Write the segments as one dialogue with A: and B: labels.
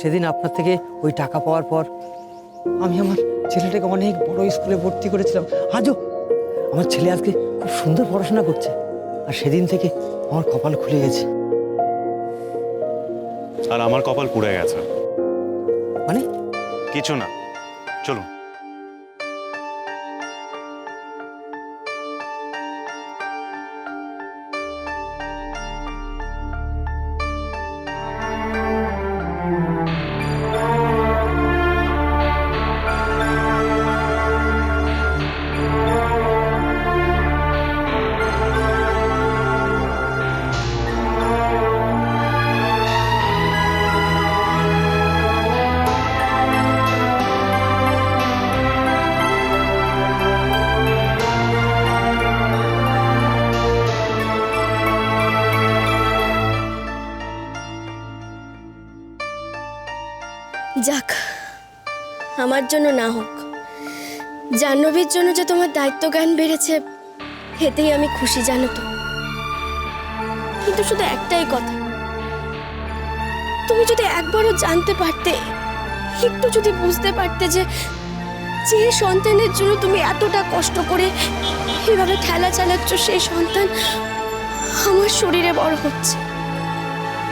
A: সেদিন আপনার থেকে ওই টাকা পাওয়ার পর আমি আমার ছেলেটাকে অনেক বড় স্কুলে ভর্তি করেছিলাম। আজও আমার ছেলে আজকে খুব সুন্দর পড়াশোনা করছে। আর সেদিন থেকে আমার কপাল খুলে গেছে।
B: আর আমার কপাল পুড়ে গেছে।
A: মানে
B: কিছু না, চলুন।
C: যাক, আমার জন্য না হোক, জাহ্নবীর জন্য যে তোমার দায়িত্ব জ্ঞান বেড়েছে এতেই আমি খুশি, জানো তো। কিন্তু শুধু একটাই কথা, তুমি যদি একবারও জানতে পারতে, একটু যদি বুঝতে পারতে যে যে সন্তানের জন্য তুমি এতটা কষ্ট করে এভাবে খেলা চালাচ্ছ, সেই সন্তান আমার শরীরে বড় হচ্ছে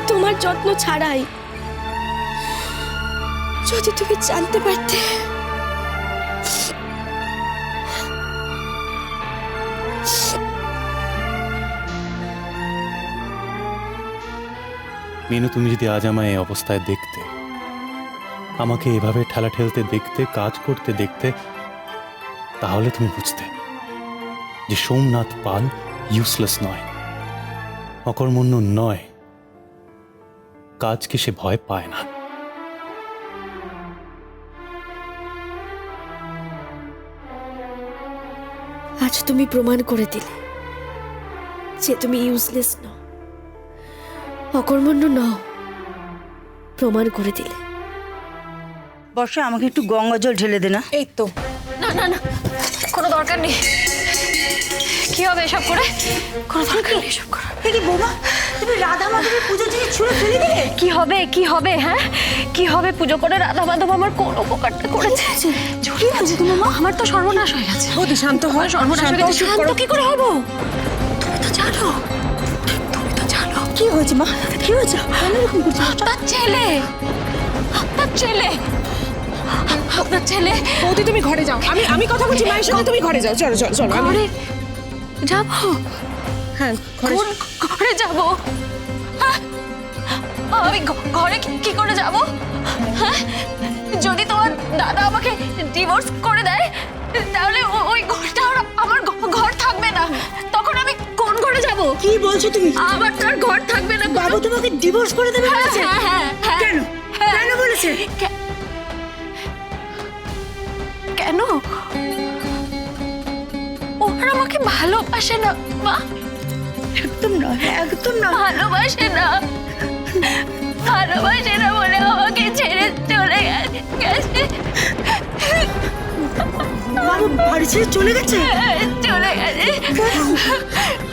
C: তোমার যত্ন ছাড়াই। যদি তুমি জানতে পারতে।
B: মিনু, তুমি যদি আজ আমায় এই অবস্থায় দেখতে, আমাকে এভাবে ঠেলা ঠেলতে দেখতে, কাজ করতে দেখতে, তাহলে তুমি বুঝতে যে সোমনাথ পাল ইউজলেস নয়, অকর্মণ্য নয়, কাজকে সে ভয় পায় না।
C: আজ তুমি প্রমাণ করে দিলে যে তুমি ইউজলেস নও, অকর্মণ্য নও, প্রমাণ করে দিলে।
D: বর্ষা, আমাকে একটু গঙ্গা জল ঢেলে দে না।
E: এই তো। না না না, কোনো দরকার নেই। কি হবে এসব করে? কোনো দরকার নেই এসব করার।
D: কি বৌমা, তুমি রাধা মাধবের পুজো জিনিস ছুঁড়ে ফেলে দিলে?
E: কি হবে, কি হবে? হ্যাঁ, কি হবে? পুজো করে রাধা মাধব আমার কোন উপকারটা করেছে?
D: জড়িয়ে আছে তোমার মা।
E: আমার তো সর্বনাশ হয়ে গেছে।
D: বৌদি শান্ত হয়,
E: সর্বনাশ হয়ে গেছে। শান্ত কি করে হবো? তুমি তো জানো, তুমি তো জানো
D: কি হয়েছে মা? কি হয়েছে? কেন এরকম করছিস?
E: আপনার ছেলে, আপনার ছেলে, আপনার ছেলে।
F: বৌদি তুমি ঘরে যাও, আমি কথা বলছি মায়ের সাথে, তুমি ঘরে যাও। চলো চলো চলো।
E: ঘরে যাবো?
F: হ্যাঁ, ঘরে।
E: কোন ঘরে যাবো? হ্যাঁ? আমি ঘরে কি করে যাবো? হ্যাঁ? যদি তোমার দাদা আমাকে ডিভোর্স করে দেয়, তাহলে ওই ঘরটা আর আমার ঘর থাকবে না। তখন আমি কোন ঘরে যাবো?
D: কি বলছো তুমি?
E: আমার তো আর ঘর থাকবে না।
D: বাবু তোমাকে ডিভোর্স করে দেবে বলেছে?
E: হ্যাঁ হ্যাঁ হ্যাঁ।
D: কেন? কেন বলেছে?
E: কেন? ওরা আমাকে ভালোবাসে না মা।
D: একদম নয়, একদম নয়।
E: ভালোবাসে না, ভালোবাসে না বলে আমাকে ছেড়ে চলে গেছে।
D: বাবু বাড়ি ছেড়ে চলে গেছে?
E: চলে গেছে।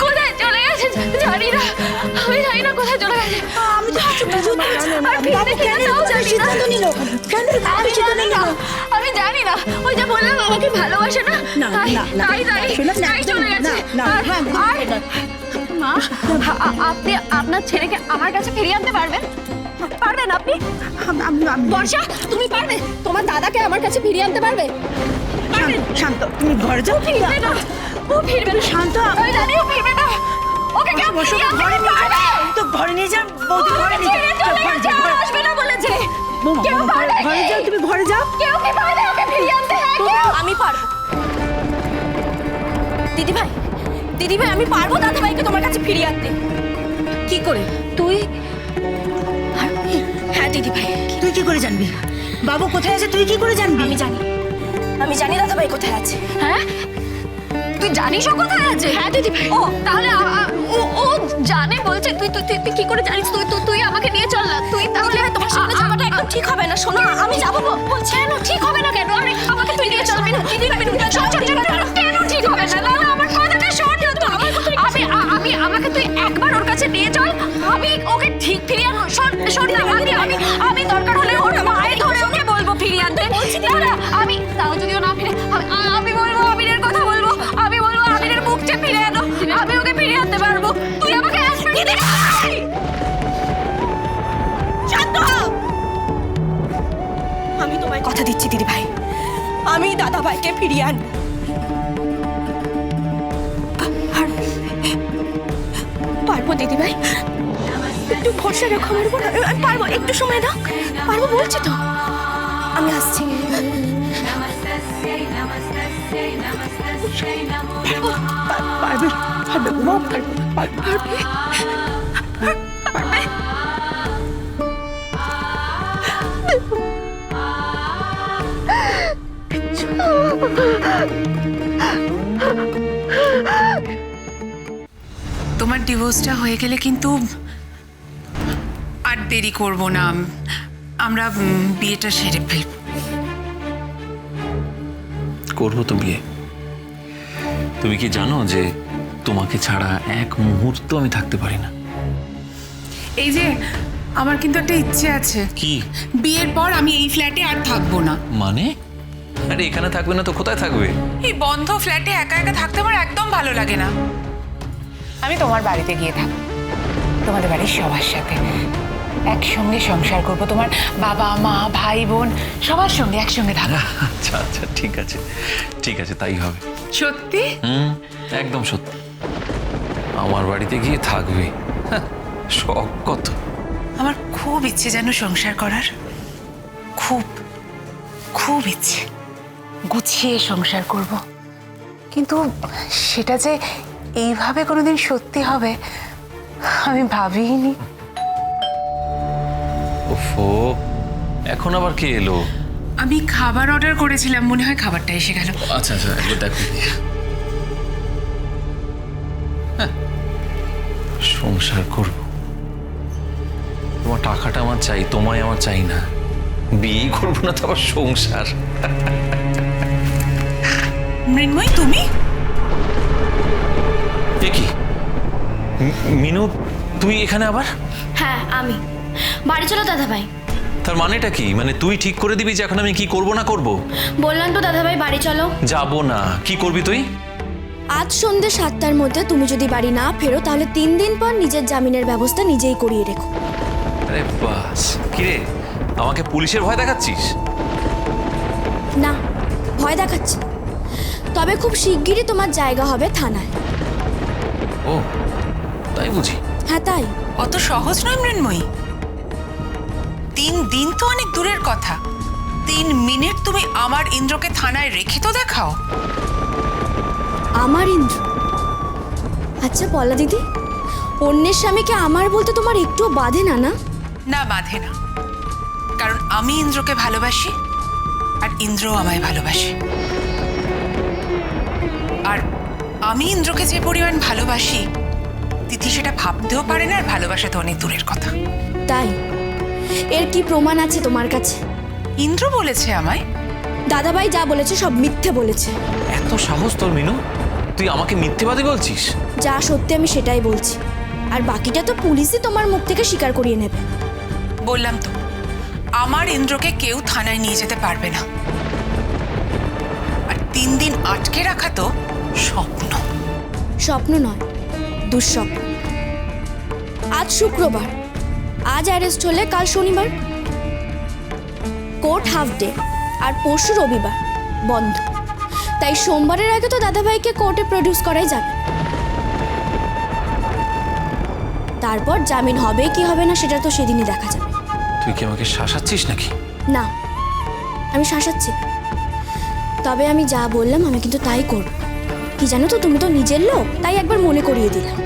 E: কোথায় চলে গেছে জানি না, আমি জানি না কোথায় চলে গেছে।
D: আমি তো কিছু বুঝতে পারছি না।
E: আর ফিরবে
D: বাবু
E: কিনা
D: কেন
E: তাও
D: এরকম
E: জানি না।
D: সিদ্ধান্ত নিল? কেন এরকম
E: আমি
D: সিদ্ধান্ত
E: জানি
D: নিল?
E: না, আমি জানি না। ওই যে বললাম আমাকে ভালোবাসে না,
D: না,
E: তাই
D: না, না,
E: তাই তাই
D: শোনো, না,
E: তাই চলে গেছে।
D: না,
E: আর
D: হ্যাঁ,
E: মা, আপনি আপনার ছেলেকে আমার কাছে ফিরিয়ে আনতে পারবেন? পারবেন আপনি? বর্ষা, তুমি পারবে? তোমার দাদাকে আমার কাছে ফিরিয়ে আনতে পারবে?
D: শান্ত, তুমি ঘরে যাও।
E: ফিরবে না, ও ফিরবে না।
D: শান্ত।
E: আমি জানি ও ফিরবে না। ওকে কেউ
D: বসো,
E: ফিরিয়ে আনতে
D: ঘরে নিয়ে যাও।
E: পারবে?
D: তো ঘরে নিয়ে যাও, বৌদি ঘরে নিয়ে
E: ছেড়ে
D: যাও।
E: চলে গেছে, আর আসবে না বলেছে। কেউ পারবে?
D: ঘরে যাও, তুমি ঘরে যাও।
E: কেউ কি পারবে ওকে ফিরিয়ে আনতে? হ্যাঁ, কেউ?
C: আমি পারবো দিদিভাই, দিদিভাই আমি পারবো দাদাভাইকে তোমার কাছে ফিরিয়ে আনতে।
F: কি করে?
E: তুই?
C: হ্যাঁ দিদিভাই,
D: তুই কি করে জানবি বাবু কোথায় আছে? তুই কি করে জানবি?
C: আমি জানি দাদাভাই কোথায় আছে।
E: হ্যাঁ, তুই জানিস ও কোথায় আছে?
C: হ্যাঁ দিদিভাই।
E: ও তাহলে ও জানে বলছে। তুই তুই তুই কি করে জানিস? তুই আমাকে নিয়ে চল না। তুই তাহলে
C: তোমার সামনে যাওয়াটা একদম ঠিক হবে না। শোনো, আমি যাবো বলছি।
E: কেন ঠিক হবে না? কেন? আমাকে তুই নিয়ে চলবি না? কেন ঠিক হবে না? না আমার কথাটা শোন। আমি আমাকে তুই একবার ওর কাছে নিয়ে চল, আমি ওকে ঠিক ফিরিয়ে আনবো। শোন না, আমি দরকার হলে ওর দিচ্ছি দিদি ভাই, আমি দাদা ভাইকে ফিরিয়ে আনবো। পারবো দিদি ভাই, একটু ভরসা রেখো আমার উপর। আমি পারবো, একটু সময় দাও, পারবো বলছি তো। আমি আসছি।
F: পারবে পারবে বৌমা, পারবে পারবে।
G: তোমার ডিভোর্সটা হয়ে গেলে কিন্তু আর দেরি করব না, আমরা বিয়েটা সেরে ফেলব।
H: করবো তো বিয়ে। তুমি কি জানো যে তোমাকে ছাড়া এক মুহূর্ত আমি থাকতে পারি না?
G: এই যে আমার কিন্তু একটা ইচ্ছে আছে,
H: কি?
G: বিয়ের পর আমি এই ফ্ল্যাটে আর থাকবো না।
H: মানে? আরে এখানে থাকবে না তো কোথায় থাকবে?
G: এই বন্ধ ফ্ল্যাটে একা একা থাকতে আমার একদম ভালো লাগে না। আমি তোমার বাড়িতে গিয়ে থাকবো, তোমাদের বাড়ির সবার সাথে একসঙ্গে সংসার করবো, তোমার বাবা মা ভাই বোন সবার সঙ্গে একসঙ্গে থাকবো।
H: আচ্ছা আচ্ছা, ঠিক আছে ঠিক আছে, তাই হবে।
G: সত্যি?
H: একদম সত্যি। আমার বাড়িতে গিয়ে থাকবে? হ্যাঁ, শখ কত।
G: আমার খুব ইচ্ছে যেন সংসার করার, খুব খুব ইচ্ছে, গুছিয়ে সংসার করব। কিন্তু সেটা যে এইভাবে কোনোদিন সত্যি হবে আমি ভাবিনি।
H: ওফো, এখন আবার কে এলো?
G: আমি খাবার অর্ডার করেছিলাম, মনে হয় খাবারটা এসে গেল।
H: আচ্ছা আচ্ছা, একবার দেখো। হ্যাঁ, সংসার করব। তোমার টাকাটা আমার চাই, তোমায় আমার চাই না। বিয়ে করবো না তো আবার সংসার?
G: মৃন্ময়ী, তুমি?
H: এ কি মিনু, তুই এখানে আবার?
C: হ্যাঁ আমি। বাড়ি চলো দাদা ভাই।
H: তার মানেটা কি? মানে তুই ঠিক করে দিবি যে এখন আমি কি করব না করব?
C: বললাম তো দাদা ভাই বাড়ি চলো।
H: যাব না। কি করবি তুই?
C: আজ সন্ধ্যে 7টার মধ্যে তুমি যদি বাড়ি না ফেরো তাহলে 3 দিন পর নিজের জামিনের ব্যবস্থা নিজেই করিয়ে রেখো।
H: আরে বাস, কিরে আমাকে পুলিশের ভয় দেখাচ্ছিস?
C: না, ভয় দেখাচ্ছি না। তবে খুব শিগগিরই তোমার জায়গা হবে থানায়।
H: ও তাই বুঝি?
C: হ্যাঁ তাই।
G: অত সহজ নয় মৃন্ময়ী। 3 দিন তো অনেক দূরের কথা, 3 মিনিট তুমি আমার ইন্দ্রকে থানায় রেখে তো দেখাও।
C: আমার ইন্দ্র? আচ্ছা পলা দিদি, অন্যের স্বামীকে আমার বলতে তোমার একটুও বাধে না? না
G: না, বাধে না, কারণ আমি ইন্দ্রকে ভালোবাসি আর ইন্দ্রও আমায় ভালোবাসে। আর আমি ইন্দ্রকে যে পরিমাণ ভালোবাসি তিথি সেটা ভাবতেও পারে না, আর ভালোবাসা তো অনেক দূরের কথা।
C: তাই? এর কি প্রমাণ আছে তোমার কাছে?
G: ইন্দ্র বলেছে আমায়।
C: দাদাভাই যা বলেছে সব মিথ্যে বলেছে।
H: এত সাহস তোর মিনু? তুই আমাকে মিথ্যেবাদী বলছিস?
C: যা সত্যি আমি সেটাই বলছি, আর বাকিটা তো পুলিশই তোমার মুখ থেকে স্বীকার করিয়ে নেবে।
G: বললাম তো, আমার ইন্দ্রকে কেউ থানায় নিয়ে যেতে পারবে না। আর 3 দিন আটকে রাখা তো স্বপ্ন।
C: স্বপ্ন নয়, দুঃস্বপ্ন। আজ শুক্রবার, আজ অ্যারেস্ট হলে কাল শনিবার কোর্ট হাফ ডে, আর পরশু রবিবার বন্ধ। তাই সোমবারের আগে তো দাদাভাইকে কোর্টে প্রডিউস করাই যাবে। তারপর জামিন হবে কি হবে না সেটা তো সেদিনই দেখা যাবে।
H: তুই কি আমাকে শাসাচ্ছিস নাকি?
C: না, আমি শাসাচ্ছি না। তবে আমি যা বললাম আমি কিন্তু তাই করব। কি জানো তো, তুমি তো নিজের লোক, তাই একবার মনে করিয়ে দিলাম।